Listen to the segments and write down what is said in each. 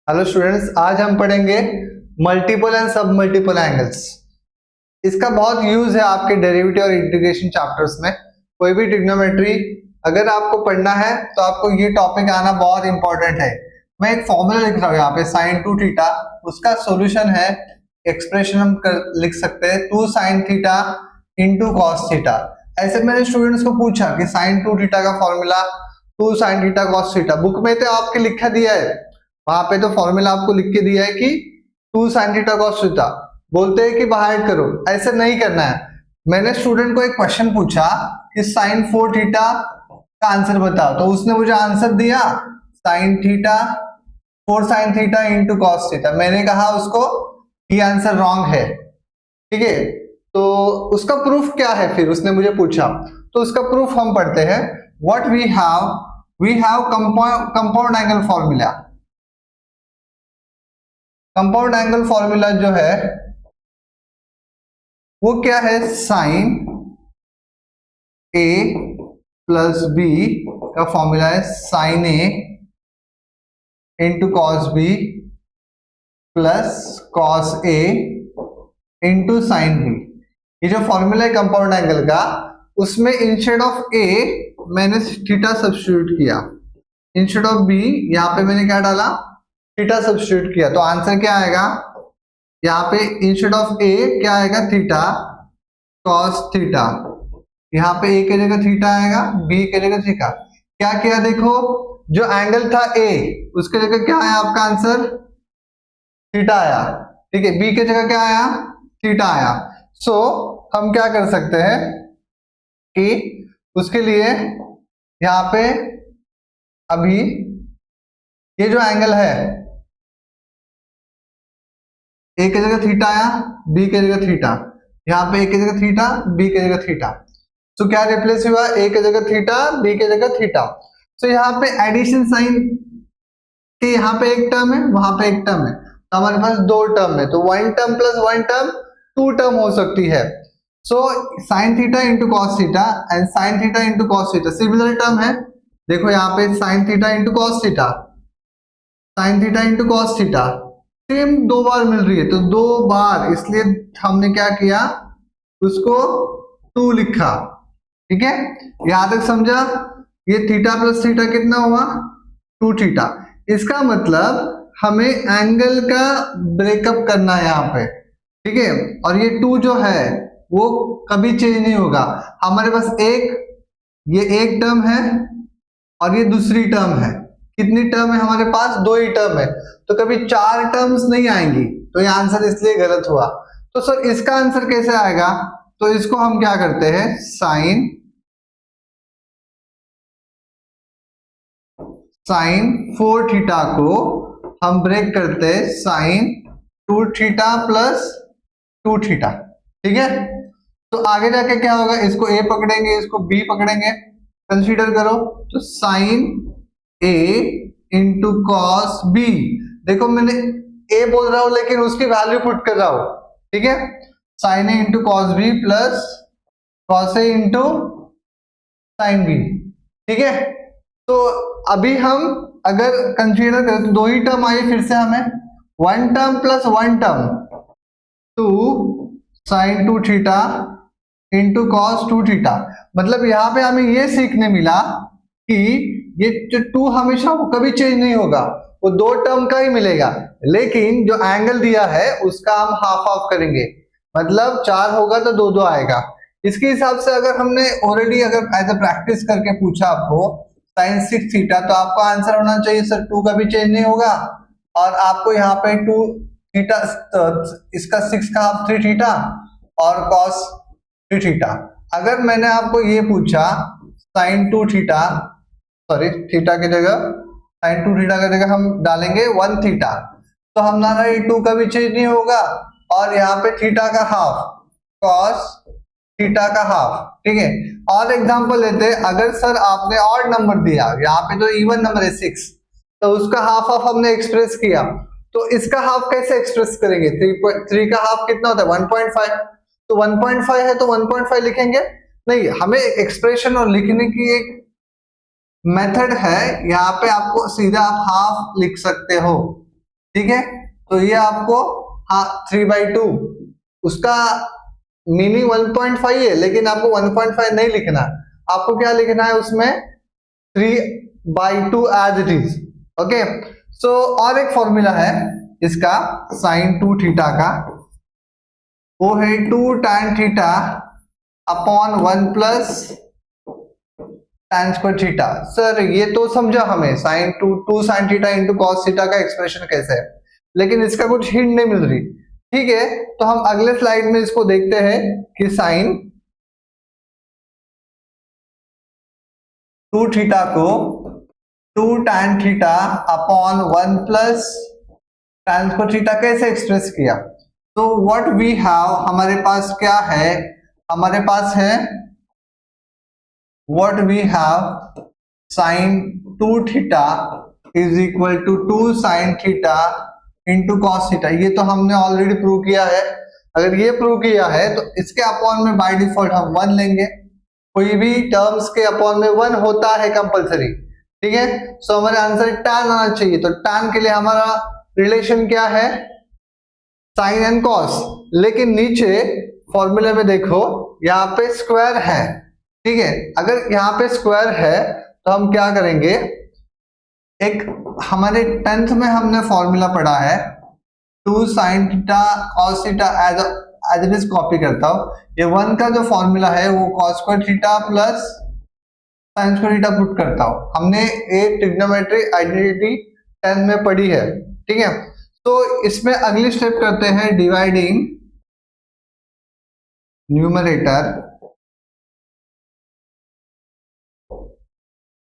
Hello students, आज हम पढ़ेंगे मल्टीपल एंड सब मल्टीपल एंगल्स। इसका बहुत यूज है आपके डेरिवेटिव और इंटीग्रेशन चैप्टर्स में। कोई भी ट्रिग्नोमेट्री अगर आपको पढ़ना है तो आपको ये टॉपिक आना बहुत इंपॉर्टेंट है। मैं एक फॉर्मूला लिख रहा हूँ यहाँ पे sin 2 थीटा, उसका सॉल्यूशन है एक्सप्रेशन हम लिख सकते हैं 2 sin theta into cos theta. ऐसे मैंने स्टूडेंट्स को पूछा कि sin 2 थीटा का formula 2 sin theta cos theta, book में तो आपके लिखा दिया है, वहां पे तो फॉर्मूला आपको लिख के दिया है कि 2 sin थीटा cos थीटा, बोलते हैं कि बाहर करो। ऐसे नहीं करना है। मैंने स्टूडेंट को एक क्वेश्चन पूछा कि sin 4 थीटा का आंसर बताओ, तो उसने मुझे आंसर दिया sin theta 4 sin theta into cos theta. मैंने कहा उसको ये आंसर रॉन्ग है, ठीक है। तो उसका प्रूफ क्या है, फिर उसने मुझे पूछा, तो उसका प्रूफ हम पढ़ते हैं। What we have compound angle formula. Compound angle formula जो है वो क्या है, साइन ए प्लस बी का फॉर्मूला है sine A into cos B plus cos A into sine B. ये जो फॉर्मूला है कंपाउंड एंगल का, उसमें इंस्टेड ऑफ ए मैंने थीटा सब्स्टिट्यूट किया, इंस्टेड ऑफ बी यहाँ पे मैंने क्या डाला, थीटा सब्स्टिट्यूट किया। तो आंसर क्या आएगा, यहाँ पे इंस्टेड ऑफ ए क्या आएगा, थीटा कॉस थीटा। यहाँ पे ए की जगह थीटा आएगा, बी की जगह थीटा। क्या किया देखो, जो एंगल था ए उसके जगह क्या आया आपका आंसर, थीटा आया, ठीक है। बी की जगह क्या आया, थीटा आया। सो हम क्या कर सकते हैं कि उसके लिए यहाँ पे अभी ये जो एंगल है, ए की जगह थीटा आया, बी की जगह थीटा, यहाँ पे ए की जगह थीटा, बी की जगह थीटा। तो क्या रिप्लेस हुआ, ए की जगह थीटा, बी की जगह थीटा। तो यहाँ पे एडिशन साइन के यहाँ पे एक टर्म है, वहां पे एक टर्म है, तो हमारे पास दो टर्म है। तो one term plus one term two term हो सकती है। So sine theta into cos theta and sine theta into cos theta similar term है। देखो यहाँ पे sine theta into cos theta, sine theta into cos theta, same दो बार मिल रही है, तो दो बार, इसलिए हमने क्या किया, उसको टू लिखा, ठीक है। यहां तक समझा। ये थीटा प्लस थीटा कितना हुआ, टू थीटा। इसका मतलब हमें एंगल का ब्रेकअप करना है यहाँ पे, ठीक है। और ये टू जो है वो कभी चेंज नहीं होगा। हमारे पास ये एक टर्म है और ये दूसरी टर्म है। कितनी टर्म है हमारे पास, दो ही टर्म है, तो कभी चार टर्म्स नहीं आएंगी। तो ये आंसर इसलिए गलत हुआ। तो सर इसका आंसर कैसे आएगा, तो इसको हम क्या करते हैं, साइन 4 थीटा को हम ब्रेक करते हैं साइन 2 थीटा प्लस 2 थीटा, ठीक है। तो आगे जाके क्या होगा, इसको ए पकड़ेंगे, इसको बी पकड़ेंगे, कंसीडर करो। तो sign A into cos B, देखो मैंने ए बोल रहा हूं लेकिन उसकी वैल्यू पुट कर रहा हूं, ठीक है। Sine A into cos B plus cos A into sine B, ठीक है। तो अभी हम अगर कंसीडर करें तो दो ही टर्म आई फिर से हमें, one term plus one term, two sine 2 theta into cos 2 theta. मतलब यहाँ पे हमें ये सीखने मिला कि ये जो टू हमेशा कभी चेंज नहीं होगा, वो दो टर्म का ही मिलेगा, लेकिन जो एंगल दिया है उसका हम हाफ हाफ करेंगे, मतलब चार होगा तो दो दो आएगा। इसके हिसाब से अगर हमने ऑलरेडी अगर एज अ प्रैक्टिस करके पूछा आपको साइन 6 थीटा, तो आपका आंसर होना चाहिए सर टू का भी चेंज नहीं होगा, और आपको यहाँ पे 2 थीटा, इसका 6 का हाफ 3 थीटा और कॉस 3 थीटा। अगर मैंने आपको ये पूछा साइन 2 थीटा, सॉरी थीटा की जगह साइन 2 थीटा की जगह हम डालेंगे 1 थीटा, तो हम ना ये 2 का भी चेंज नहीं होगा, और यहाँ पे थीटा का हाफ कॉस थीटा का हाफ, ठीक है। और एग्जांपल लेते हैं, अगर सर आपने ऑड नंबर दिया, यहाँ पे तो इवन नंबर है 6, तो उसका हाफ हाफ हमने एक्सप्रेस किया, तो इसका हाफ कैसे एक्सप्रेस करेंगे, 3 का हाफ कितना होता है 1.5, तो 1.5 है तो 1.5 लिखेंगे, नहीं, हमें एक्सप्रेशन और लिखने की एक मेथड है, यहाँ पे आपको सीधा आप हाफ लिख सकते हो, ठीक है, तो ये आपको हाँ 3/2, उसका मीनिंग 1.5 है, लेकिन आपको 1.5 नहीं लिखना, आपको क्या लिखना है उसमें 3/2 एज इट इज। ओके, सो और एक फॉर्मूला है इसका साइन 2 थीटा का, वो है 2 tan theta upon 1 plus tan square theta. Sir ये तो समझा हमें sine 2 sin theta into cos theta का एक्सप्रेशन कैसे है, लेकिन इसका कुछ हिंट नहीं मिल रही। ठीक है, तो हम अगले स्लाइड में इसको देखते हैं कि साइन 2 थीटा को 2 tan theta upon 1 plus tan square theta कैसे एक्सप्रेस किया। तो व्हाट वी हैव, हमारे पास क्या है, हमारे पास है what we have sine 2 theta is equal to 2 sin theta into cos theta. ये तो हमने ऑलरेडी प्रूव किया है। अगर ये प्रूव किया है तो इसके अपॉन में बाय डिफॉल्ट हम 1 लेंगे, कोई भी टर्म्स के अपॉन में 1 होता है कंपलसरी। ठीक है, सो हमारे आंसर tan आना चाहिए, तो tan के लिए हमारा रिलेशन क्या है, साइन एंड कॉस। लेकिन नीचे फॉर्मूले में देखो यहाँ पे स्क्वायर है। ठीक है, अगर यहाँ पे स्क्वायर है तो हम क्या करेंगे, एक हमारे 10th में हमने फॉर्मूला पढ़ा है 2 sin theta cos theta, as it is copy करता हूं। ये 1 का जो फॉर्मूला है वो cos square theta plus sin square theta put करता हूं। हमने एक ट्रिग्नोमेट्रिक आइडेंटिटी 10 में पढ़ी है। ठीक है, तो इसमें अगली स्टेप करते हैं dividing numerator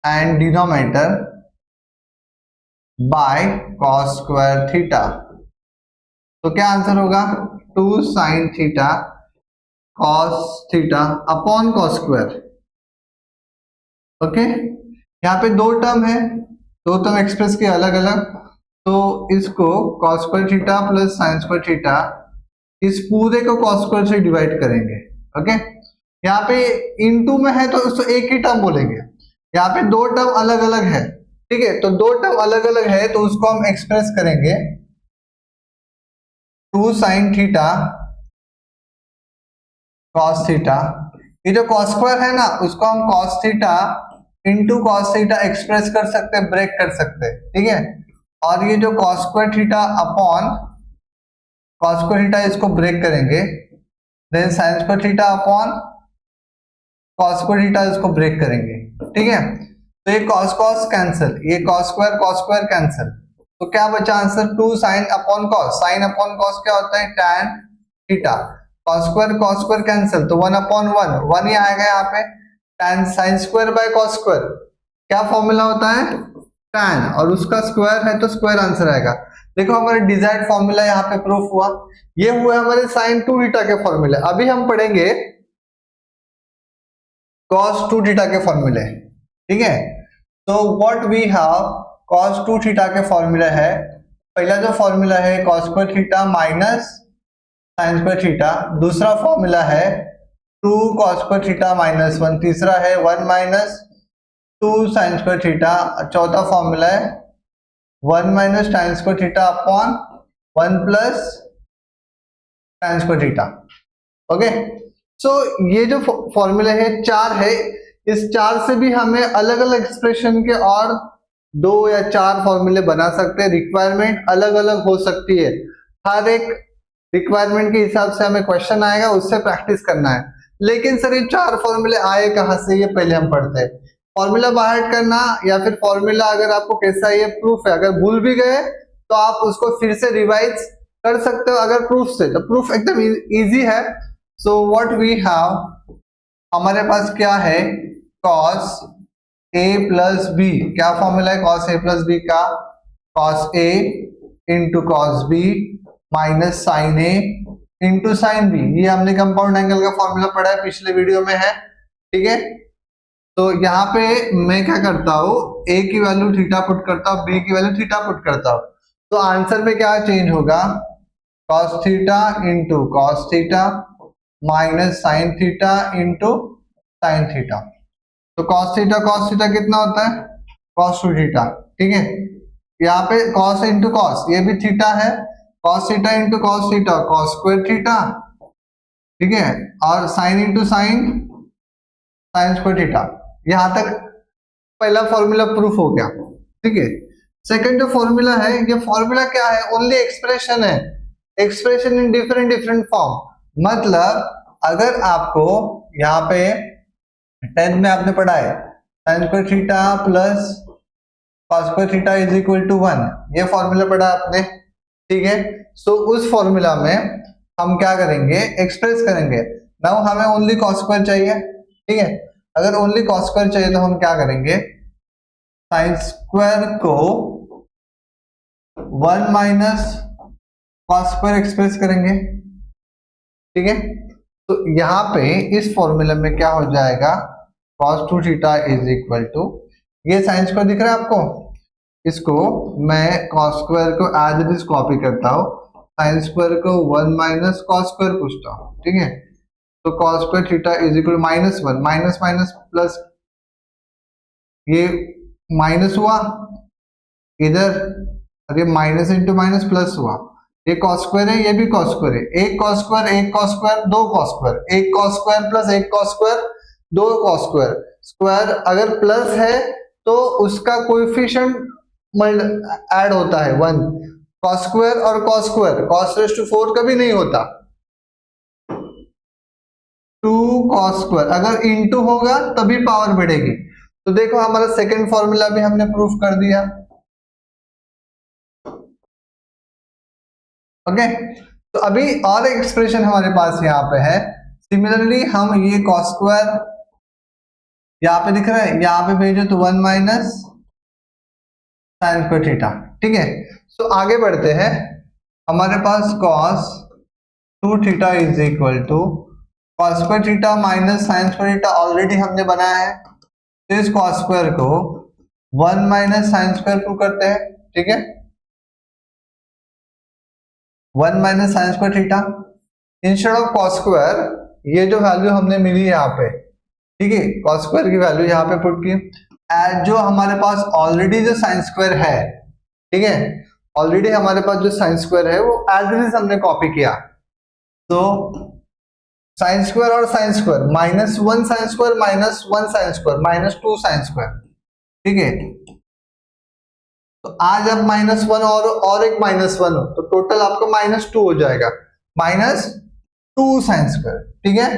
and denominator by cos square theta. तो क्या आंसर होगा, 2 sin theta cos theta upon cos square. Okay, यहाँ पे दो टर्म है, दो टर्म एक्सप्रेस किए अलग अलग, तो इसको cos square theta plus sin square theta, इस पूरे को cos स्क्वायर से डिवाइड करेंगे। ओके, यहाँ पे इनटू में है तो उसको एक ही टर्म बोलेंगे, यहाँ पे दो टर्म अलग अलग है। ठीक है, तो दो टर्म अलग अलग है तो उसको हम एक्सप्रेस करेंगे 2 sin थीटा cos थीटा, ये जो cos स्क्वायर है ना उसको हम cos theta into cos theta express कर सकते हैं, ब्रेक कर सकते हैं। ठीक है, और ये जो cos square theta upon cos square theta इसको ब्रेक करेंगे, then sin square theta upon cos square theta इसको ब्रेक करेंगे। ठीक है, तो ये cos cos कैंसिल, ये cos स्क्वायर कैंसिल, तो क्या बचा answer 2 sin upon cos। sin upon cos क्या होता है, tan theta. cos square cancel, तो 1 अपॉन 1 ही आएगा यहाँ पे, tan sin square by cos square. क्या फॉर्मूला होता है, tan, और उसका स्क्वायर है तो स्क्वायर आंसर आएगा। देखो हमारे डिजायर्ड फॉर्मूला यहाँ पे प्रूफ हुआ। ये हुआ हमारे sin 2 थीटा के फॉर्मूले। अभी हम पढ़ेंगे cos 2 थीटा के फॉर्मूले। ठीक है, तो what we have cos 2 theta के फॉर्मूला है, पहला जो फॉर्मूला है cos square theta minus sin square theta, दूसरा फॉर्मूला है 2 cos स्क्वायर थीटा माइनस 1, तीसरा है 1 माइनस 2 sin स्क्वायर थीटा, चौथा फॉर्मूला है 1 minus tan square theta upon 1 plus tan square theta. Okay, so ये जो फॉर्मूला है 4 है, इस 4 से भी हमें अलग अलग एक्सप्रेशन के और 2 या 4 फॉर्मूले बना सकते हैं। रिक्वायरमेंट अलग अलग हो सकती है, हर एक रिक्वायरमेंट के हिसाब से हमें क्वेश्चन आएगा, उससे प्रैक्टिस करना है। लेकिन सर ये 4 फॉर्मूले आए कहाँ से, ये पहले हम पढ़ते हैं। फॉर्मूला बाहर करना या फिर फॉर्मूला अगर आपको कैसा ये प्रूफ है, अगर भूल भी गए तो आप उसको फिर से रिवाइज कर सकते हो अगर प्रूफ से, तो प्रूफ एकदम इजी है। सो व्हाट वी हैव, हमारे पास क्या है cos a प्लस बी, क्या फॉर्मूला है cos a प्लस बी का, cos a into cos b minus sin a into sin b। ये हमने कंपाउंड एंगल का फॉर्मूला पढ़ा है, पिछले वीडियो में है। ठीक है, तो यहाँ पे मैं क्या करता हूँ, a की वैल्यू थीटा पुट करता हूँ, b की वैल्यू थीटा पुट करता हूँ, तो आंसर में क्या चेंज होगा, cos theta into cos theta minus sin theta into sin theta. तो cos थीटा कितना होता है, cos 2 थीटा। ठीक है, यहाँ पे कॉस इंटू कॉस, ये भी थीटा है, cos theta into cos theta, cos square theta, ठीक है, और sine into sine, sign square theta. यहां तक पहला फॉर्मूला प्रूफ हो गया, ठीक है। सेकंड जो फॉर्मूला है, ये फॉर्मूला क्या है, ओनली एक्सप्रेशन है, expression in different different form. मतलब अगर आपको यहाँ पे 10th में आपने पढ़ा है sine square theta plus cos square theta is equal to 1, ये फॉर्मूला पढ़ा आपने, ठीक है। सो उस फॉर्मूला में हम क्या करेंगे, एक्सप्रेस करेंगे। नाउ हमें ओनली कॉस स्क्वायर चाहिए, ठीक है। अगर ओनली कॉस स्क्वायर चाहिए तो हम क्या करेंगे, साइन स्क्वायर को 1 माइनस कॉस स्क्वायर एक्सप्रेस करेंगे, ठीक है। तो यहाँ पे इस फॉर्मूला में क्या हो जाएगा, cos 2 theta is equal to, ये साइन स्क्वायर दिख रहा है आपको, इसको मैं cos स्क्वायर को एज इट इज कॉपी करता हूँ, साइन स्क्वायर को 1 माइनस कॉस स्क्वायर पूछता हूँ, ठीक है। तो cos square theta is equal -1, minus minus plus, ये माइनस हुआ इधर, और ये माइनस इंटू माइनस प्लस हुआ, ये कॉस स्क्वायर है, ये भी कॉस स्क्वायर है, एक कॉस स्क्वायर, एक कॉस स्क्वायर, दो कॉस स्क्वायर, एक कॉस स्क्वायर प्लस एक कॉस स्क्वायर, दो कॉस स्क्वायर। स्क्वायर अगर प्लस है तो उसका कोएफिशिएंट ऐड होता है 1, कॉस स्क्वायर और cos square cos raise to 4 कभी नहीं होता, 2 कॉस स्क्वायर अगर इनटू होगा तभी पावर बढ़ेगी। तो देखो हमारा सेकंड फॉर्मूला भी हमने प्रूफ कर दिया, ओके। तो अभी और एक एक्सप्रेशन हमारे पास यहाँ पे है, सिमिलरली हम ये कॉस स्क्वायर यहाँ पे दिख रहा है, यहाँ पे भेजो तो 1 माइनस साइन स्क्वायर थीटा, ठीक है। सो आगे बढ़ते हैं, हमारे पास cos 2 theta is equal to cos square theta minus sine square theta already हमने बनाया है, तो इस cos स्क्वायर को 1 माइनस साइन स्क्वायर प्रूव करते हैं, ठीक है। 1 minus sine square theta instead of cos square, ये जो वैल्यू हमने मिली यहाँ पे, ठीक है, cos स्क्वायर की वैल्यू यहाँ पे पुट की, जो हमारे पास ऑलरेडी जो साइन स्क्वायर है, ठीक है, ऑलरेडी हमारे पास जो साइन स्क्वायर है वो एज इट इज हमने कॉपी किया। तो साइन स्क्वायर और sine square, -1 sine square minus 1 sine square -2 sine square, ठीक है। तो आज अब -1 और एक -1 हो तो टोटल आपको -2 हो जाएगा, -2 साइन स्क्वायर, ठीक है।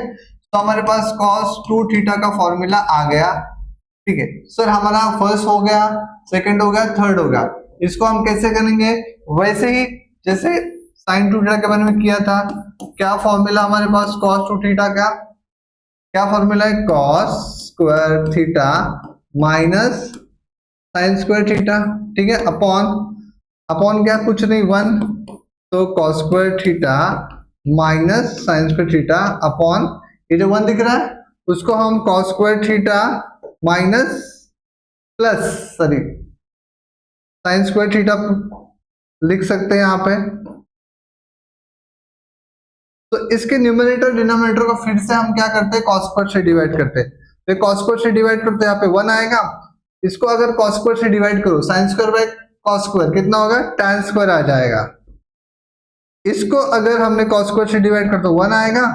तो हमारे पास cos 2 थीटा का फॉर्मूला आ गया, ठीक है। सर हमारा फर्स्ट हो गया, सेकंड हो गया, थर्ड हो गया, इसको हम कैसे करेंगे, वैसे ही जैसे साइन 2 थीटा के बारे में किया था। क्या फॉर्मूला हमारे पास cos 2 थीटा का, क्या फॉर्मूला है, cos square theta minus sine square theta, ठीक है, अपॉन क्या, कुछ नहीं 1, तो cos square theta minus sine square theta upon, ये जो 1 दिख रहा है उसको हम cos square theta minus plus sign square theta लिख सकते हैं यहाँ पे। तो इसके न्यूमरेटर डिनोमिनेटर को फिर से हम क्या करते हैं, cos स्क्वायर से डिवाइड करते हैं, तो cos स्क्वायर से डिवाइड करते हैं, यहाँ पे 1 आएगा, इसको अगर cos स्क्वायर से डिवाइड करो, sine square by cos square कितना होगा, tan स्क्वायर आ जाएगा। इसको अगर हमने cos स्क्वायर से डिवाइड कर तो 1 आएगा,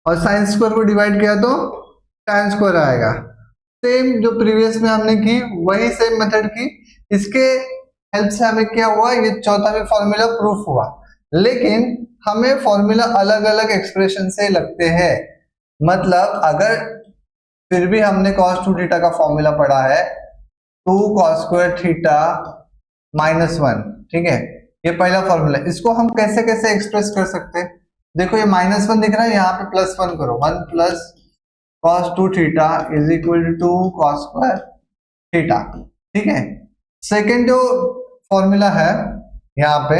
और साइन स्क्वायर को डिवाइड किया तो tan स्क्वायर आएगा। सेम जो प्रीवियस में हमने की वही सेम मेथड की, इसके हेल्प से हमें क्या हुआ, ये चौथा भी फॉर्मूला प्रूफ हुआ, लेकिन हमें फॉर्मूला अलग अलग एक्सप्रेशन से लगते हैं। मतलब अगर फिर भी हमने cos 2 थीटा का फॉर्मूला पढ़ा है 2 cos स्क्वायर थीटा -1, ठीक है, ये पहला फॉर्मूला, इसको हम कैसे कैसे एक्सप्रेस कर सकते हैं, देखो ये -1 दिख रहा है, यहाँ पे +1 करो, 1 plus cos 2 theta is equal to 2 cos square theta, ठीक है। सेकेंड जो फॉर्मूला है यहाँ पे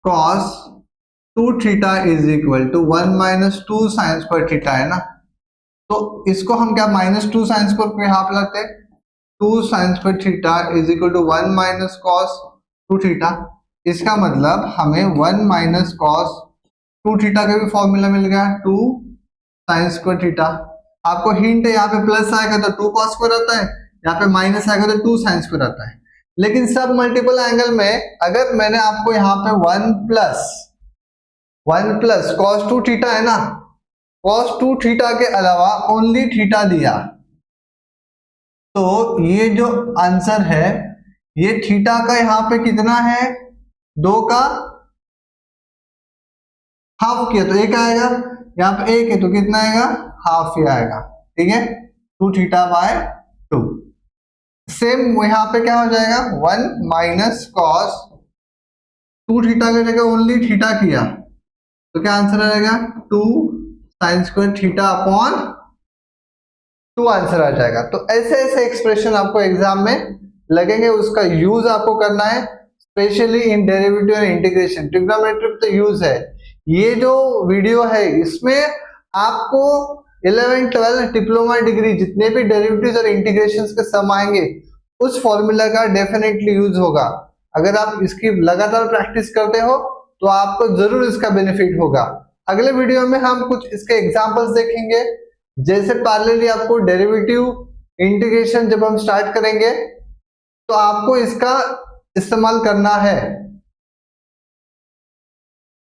cos 2 theta is equal to 1 minus 2 sine square theta है ना, तो इसको हम क्या -2 साइन स्क्वायर को यहाँ पे लाते हैं, 2 sine square theta is equal to 1 minus cos 2 theta. इसका मतलब हमें 1 माइनस cos 2 थीटा का भी फॉर्मूला मिल गया, 2 साइन स्क्वायर थीटा। आपको हिंट है, यहाँ पे प्लस आएगा तो 2 cos स्क्वायर आता है, यहाँ पे माइनस आएगा तो 2 sin स्क्वायर आता है। लेकिन सब मल्टीपल एंगल में अगर मैंने आपको यहाँ पे 1 प्लस cos 2 थीटा है ना, cos 2 थीटा के अलावा ओनली थीटा दिया, तो ये जो आंसर है ये थीटा का यहाँ पे कितना है, 2 का हाफ किया तो 1 आएगा, यहाँ पे 1 है तो कितना आएगा, हाफ ही आएगा। ठीक है, 2 थीटा बाय 2। सेम यहाँ पे क्या हो जाएगा, 1 माइनस कॉस 2 थीटा की जगह ओनली थीटा किया तो क्या आंसर आएगा, 2 sine square theta upon 2 answer आ जाएगा। तो ऐसे ऐसे एक्सप्रेशन आपको एग्जाम में लगेंगे, उसका यूज आपको करना है, स्पेशली इन डेरिवेटिव और इंटीग्रेशन। ट्रिग्नोमेट्री तो यूज है। ये जो वीडियो है इसमें आपको 11 12 डिप्लोमा डिग्री जितने भी डेरिवेटिव्स और इंटीग्रेशंस के सम आएंगे उस फॉर्मूला का डेफिनेटली यूज होगा। अगर आप इसकी लगातार प्रैक्टिस करते हो तो आपको जरूर इसका बेनिफिट होगा। अगले वीडियो में हम कुछ इसके एग्जांपल्स देखेंगे, जैसे पैरेलली आपको डेरिवेटिव इंटीग्रेशन जब हम स्टार्ट करेंगे तो आपको इसका इस्तेमाल करना है।